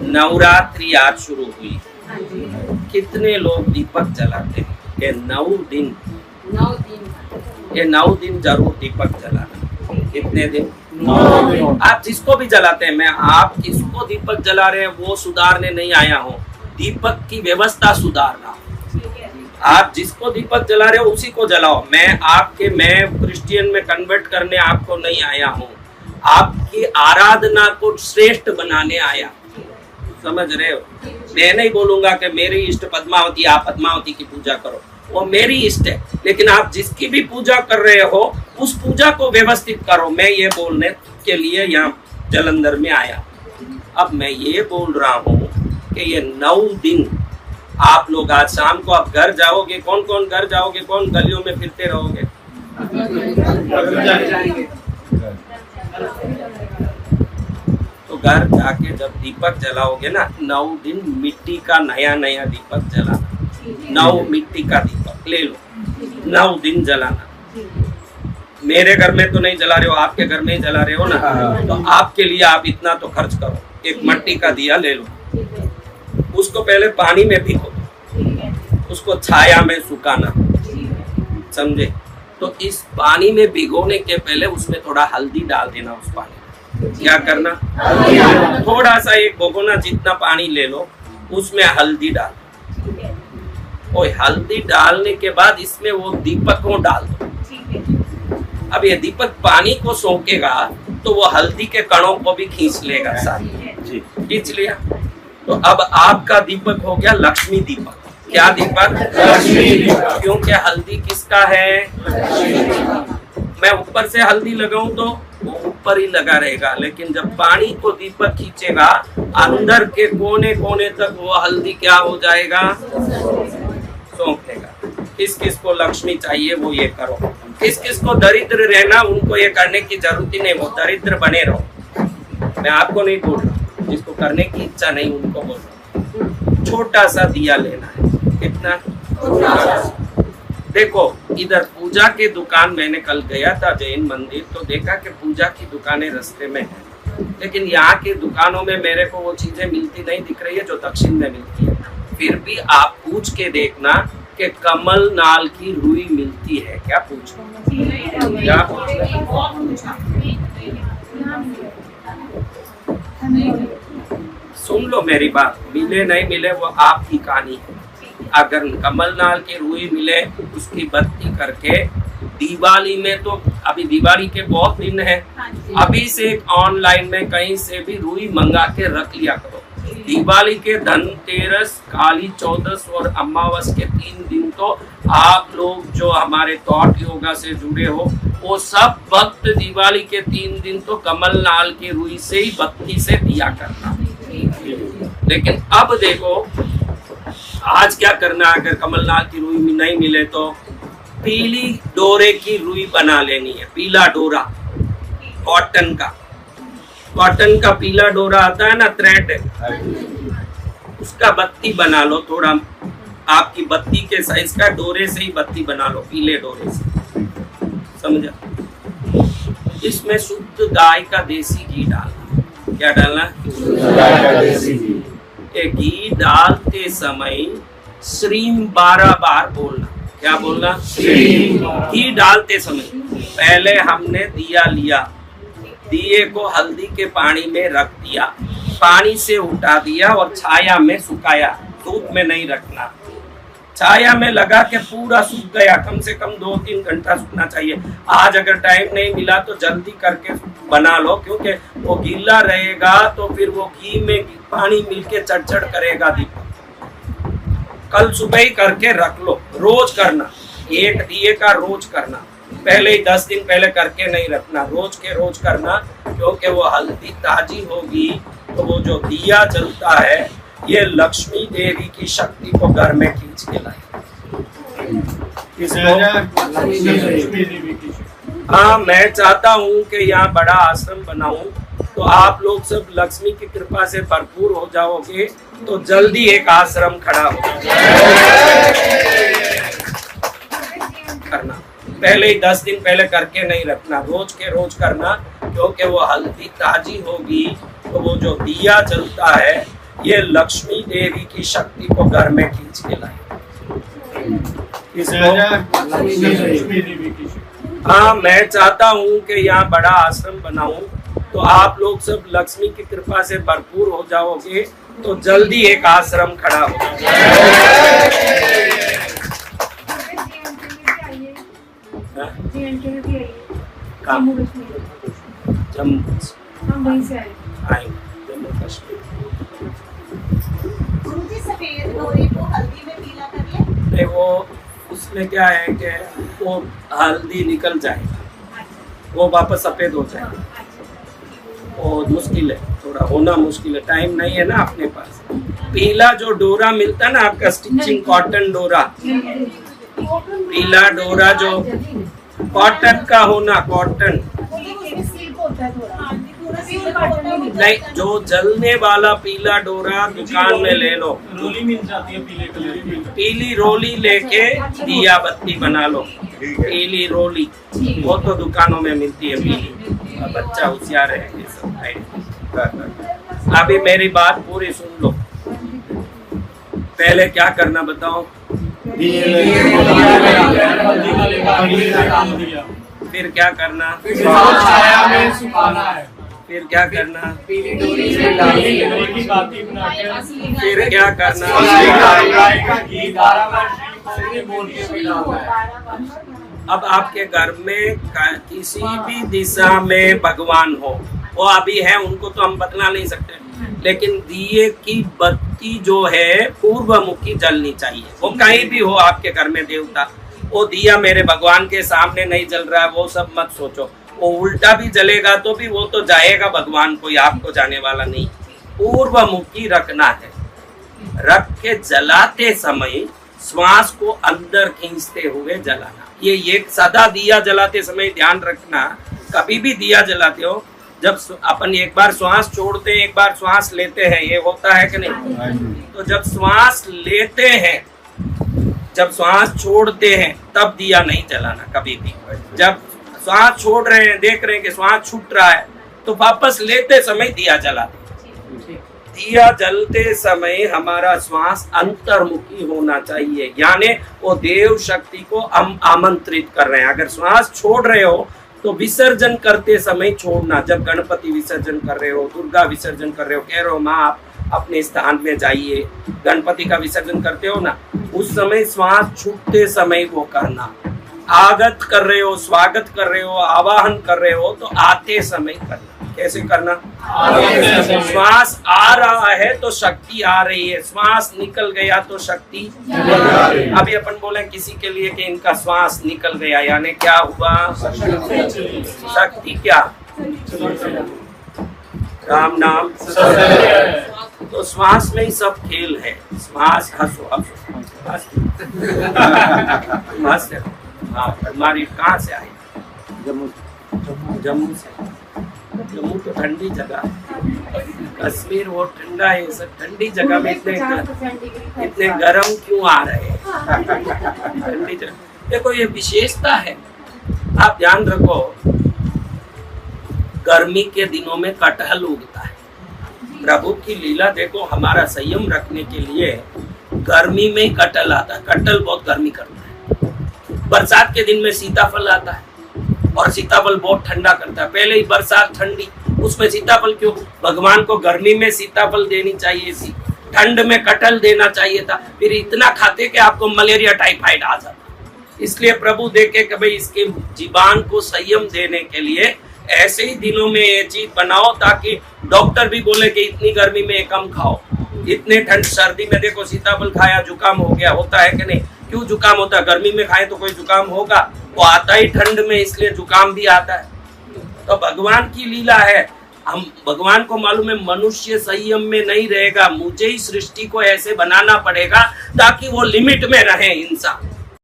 नवरात्रि आज शुरू हुई, कितने लोग दीपक जलाते हैं? ये 9 दिन, ये 9 दिन जरूर दीपक जलाना। कितने दिन? 9 दिन। आप जिसको भी जलाते हैं, मैं आप किसको दीपक जला रहे हैं वो सुधारने नहीं आया हूँ, दीपक की व्यवस्था सुधार रहा हूँ। आप जिसको दीपक जला रहे हो उसी को जलाओ। मैं क्रिश्चियन में कन्वर्ट करने आपको नहीं आया हूँ, आपकी आराधना को श्रेष्ठ बनाने आया। समझ रहे हो? मैं नहीं बोलूंगा कि मेरी इष्ट पद्मावती, आप पद्मावती की पूजा करो, वो मेरी इष्ट है, लेकिन आप जिसकी भी पूजा कर रहे हो उस पूजा को व्यवस्थित करो। मैं ये बोलने के लिए यहाँ जलंधर में आया। अब मैं ये बोल रहा हूँ कि ये 9 दिन आप लोग आज शाम को आप घर जाओगे, कौन कौन घर जाओगे, कौन गलियों में फिरते रहोगे? तो घर जाके जब दीपक जलाओगे ना, 9 दिन मिट्टी का नया नया दीपक जलाना। 9 मिट्टी का दीपक ले लो, 9 दिन जलाना। मेरे घर में तो नहीं जला रहे हो, आपके घर में ही जला रहे हो ना, तो आपके लिए आप इतना तो खर्च करो। एक मिट्टी का दिया ले लो, उसको पहले पानी में भिगो, उसको छाया में सुखाना, समझे? तो इस पानी में भिगोने के पहले उसमें थोड़ा हल्दी डाल देना। उस पानी में क्या करना? थोड़ा सा एक भगोना जितना पानी ले लो, उसमें हल्दी डाल। और हल्दी डालने के बाद इसमें वो दीपक को डाल दो। अब ये दीपक पानी को सोखेगा तो वो हल्दी के कणों को भी खींच लेगा, साथ खींच लिया। तो अब आपका दीपक हो गया लक्ष्मी दीपक। क्या दीपक? लक्ष्मी दीपक। क्योंकि हल्दी किसका है? मैं ऊपर से हल्दी लगाऊं तो वो ऊपर ही लगा रहेगा, लेकिन जब पानी को दीपक खींचेगा अंदर के कोने कोने तक वो हल्दी क्या हो जाएगा? सौंप लेगा। किस किस को लक्ष्मी चाहिए वो ये करो, किस किस को दरिद्र रहना उनको ये करने की जरूरत ही नहीं, वो दरिद्र बने रहो। मैं आपको नहीं बोल रहा, जिसको करने की इच्छा नहीं उनको बोल रहा। छोटा सा दिया लेना है। कितना? देखो इधर पूजा की दुकान, मैंने कल गया था जैन मंदिर, तो देखा कि पूजा की दुकानें रास्ते में है, लेकिन यहाँ की दुकानों में मेरे को वो चीजें मिलती नहीं दिख रही है जो दक्षिण में मिलती है। फिर भी आप पूछ के देखना कि कमल नाल की रुई मिलती है क्या? पूछो क्या? सुन लो मेरी बात, मिले नहीं मिले वो आपकी कहानी है। अगर कमल नाल की रुई मिले, उसकी बत्ती करके दिवाली में, तो अभी दिवाली के बहुत दिन है, अभी से ऑनलाइन में कहीं से भी रुई मंगा के रख लिया करो। दिवाली के धनतेरस, काली चौदस और अमावस के 3 दिन तो आप लोग जो हमारे थॉट योगा से जुड़े हो वो सब वक्त दिवाली के 3 दिन तो कमल नाल की रुई से ही बत्ती से दिया करना। लेकिन अब देखो आज क्या करना, अगर कमल नाल की रुई नहीं मिले तो पीली डोरे की रुई बना लेनी है। पीला डोरा, कॉटन का पीला डोरा आता है ना, थ्रेड, उसका बत्ती बना लो। थोड़ा आपकी बत्ती के साइज का डोरे से ही बत्ती बना लो, पीले डोरे से, समझा? इसमें शुद्ध गाय का देसी घी डालना। क्या डालना? गाय का देसी घी। ये घी डालते समय श्रीम 12 बार बोलना। क्या बोलना? घी डालते समय पहले हमने दिया लिया, दिए को हल्दी के पानी में रख दिया, पानी से उठा दिया और छाया में सुखाया। धूप में नहीं रखना, छाया में लगा के पूरा सूख गया। कम से कम 2-3 घंटा सूखना चाहिए। आज अगर टाइम नहीं मिला तो जल्दी करके बना लो, क्योंकि वो गीला रहेगा तो फिर वो घी में पानी मिलके चढ़ करेगा दीपक। कल सुबह ही करके रख लो, रोज करना, एक दिए का रोज करना। पहले ही 10 दिन पहले करके नहीं रखना, रोज के रोज करना, क्योंकि वो हल्दी ताजी होगी तो वो जो दिया जलता है ये लक्ष्मी देवी की शक्ति को घर में खींच के लाए। हाँ, मैं चाहता हूँ कि यहाँ बड़ा आश्रम बनाऊं, तो आप लोग सब लक्ष्मी की कृपा से भरपूर हो जाओगे तो जल्दी एक आश्रम खड़ा हो करना। पहले ही 10 दिन पहले करके नहीं रखना, रोज के रोज करना, क्योंकि वो हल्दी ताजी होगी तो वो जो दिया जलता है ये लक्ष्मी देवी की शक्ति को घर में खींच के लाए। हाँ, मैं चाहता हूँ कि यहाँ बड़ा आश्रम बनाऊं, तो आप लोग सब लक्ष्मी की कृपा से भरपूर हो जाओगे तो जल्दी एक आश्रम खड़ा हो जम्मू कश्मीर। सफेद डोरे को हल्दी में पीला कर ले। नहीं, वो उसमें क्या है कि वो हल्दी निकल जाएगा, वो वापस सफेद हो जाएगा। वो मुश्किल है, थोड़ा होना मुश्किल है, टाइम नहीं है ना अपने पास। पीला जो डोरा मिलता है ना आपका स्टिचिंग कॉटन डोरा, पीला डोरा जो कॉटन का होना, कॉटन नहीं, जो जलने वाला पीला डोरा दुकान में ले लो। रोली मिल जाती है पीले कलर की, पीली रोली लेके दिया बत्ती बना लो। पीली रोली वो तो दुकानों में मिलती है पीली। बच्चा होशियार है ये सब। अभी मेरी बात पूरी सुन लो। पहले क्या करना बताओ? फिर क्या करना? फिर क्या करना? फिर क्या करना? अब आपके घर में किसी भी दिशा में भगवान हो, वो अभी है, उनको तो हम बदला नहीं सकते, लेकिन दिए की बत्ती जो है पूर्वमुखी जलनी चाहिए। वो कहीं भी हो आपके घर में देवता, वो दिया मेरे भगवान के सामने नहीं जल रहा है, वो सब मत सोचो। वो उल्टा भी जलेगा तो भी वो तो जाएगा भगवान को, आपको जाने वाला नहीं। पूर्वमुखी रखना है। रख के जलाते समय श्वास को अंदर खींचते हुए जलाना। ये एक सदा दिया जलाते समय ध्यान रखना। कभी भी दिया जलाते हो, जब अपन एक बार श्वास छोड़ते हैं, एक बार श्वास लेते हैं, ये होता है कि नहीं? तो जब श्वास लेते हैं, जब श्वास छोड़ते हैं, तब दिया नहीं जलाना कभी भी। जब श्वास छोड़ रहे हैं, देख रहे हैं कि श्वास छूट रहा है, तो वापस लेते समय दिया जलाते। दिया जलते समय हमारा श्वास अंतर्मुखी होना चाहिए, यानी वो देव शक्ति को हम आमंत्रित कर रहे हैं। अगर श्वास छोड़ रहे हो तो विसर्जन करते समय छोड़ना। जब गणपति विसर्जन कर रहे हो, दुर्गा विसर्जन कर रहे हो, कह रहे हो माँ आप अपने स्थान में जाइए, गणपति का विसर्जन करते हो ना, उस समय श्वास छूटते समय वो करना। आगत कर रहे हो, स्वागत कर रहे हो, आवाहन कर रहे हो, तो आते समय करना। कैसे करना? श्वास आ रहा है तो शक्ति आ रही है, श्वास निकल गया तो शक्ति। अभी अपन बोले किसी के लिए कि इनका श्वास निकल गया, यानी क्या हुआ? शक्ति क्या? राम नाम। तो श्वास में ही सब खेल है। श्वास, हंसो हंसो हंसो। हाँ, तुम्हारी कहाँ से आई? जम्मू से। जम्मू तो ठंडी जगह है, कश्मीर वो ठंडा है, सब ठंडी जगह में इतने गर्म क्यों आ रहे हैं? ठंडी जगह देखो, ये विशेषता है। आप ध्यान रखो, गर्मी के दिनों में कटहल उगता है। प्रभु की लीला देखो, हमारा संयम रखने के लिए गर्मी में कटहल आता है। कटहल बहुत गर्मी करता है। बरसात के दिन में सीताफल आता है, और सीताफल बहुत ठंडा करता है। पहले ही बरसात ठंडी, उसमें सीताफल क्यों? भगवान को गर्मी में सीताफल देनी चाहिए थी, ठंड में कटहल देना चाहिए था। फिर इतना खाते कि आपको मलेरिया टाइफाइड आ जाता। इसलिए प्रभु देखे कि भाई इसके जीवान को संयम देने के लिए ऐसे ही दिनों में ये चीज बनाओ, ताकि डॉक्टर भी बोले कि इतनी गर्मी में कम खाओ। इतने ठंड सर्दी में देखो सीताफल खाया, जुकाम हो गया, होता है कि नहीं? क्यों जुकाम होता है? गर्मी में खाए तो कोई जुकाम होगा? वो आता ही ठंड में, इसलिए जुकाम भी आता है। तो भगवान की लीला है। हम भगवान को मालूम है मनुष्य संयम में नहीं रहेगा, मुझे ही सृष्टि को ऐसे बनाना पड़ेगा ताकि वो लिमिट में रहे इंसान।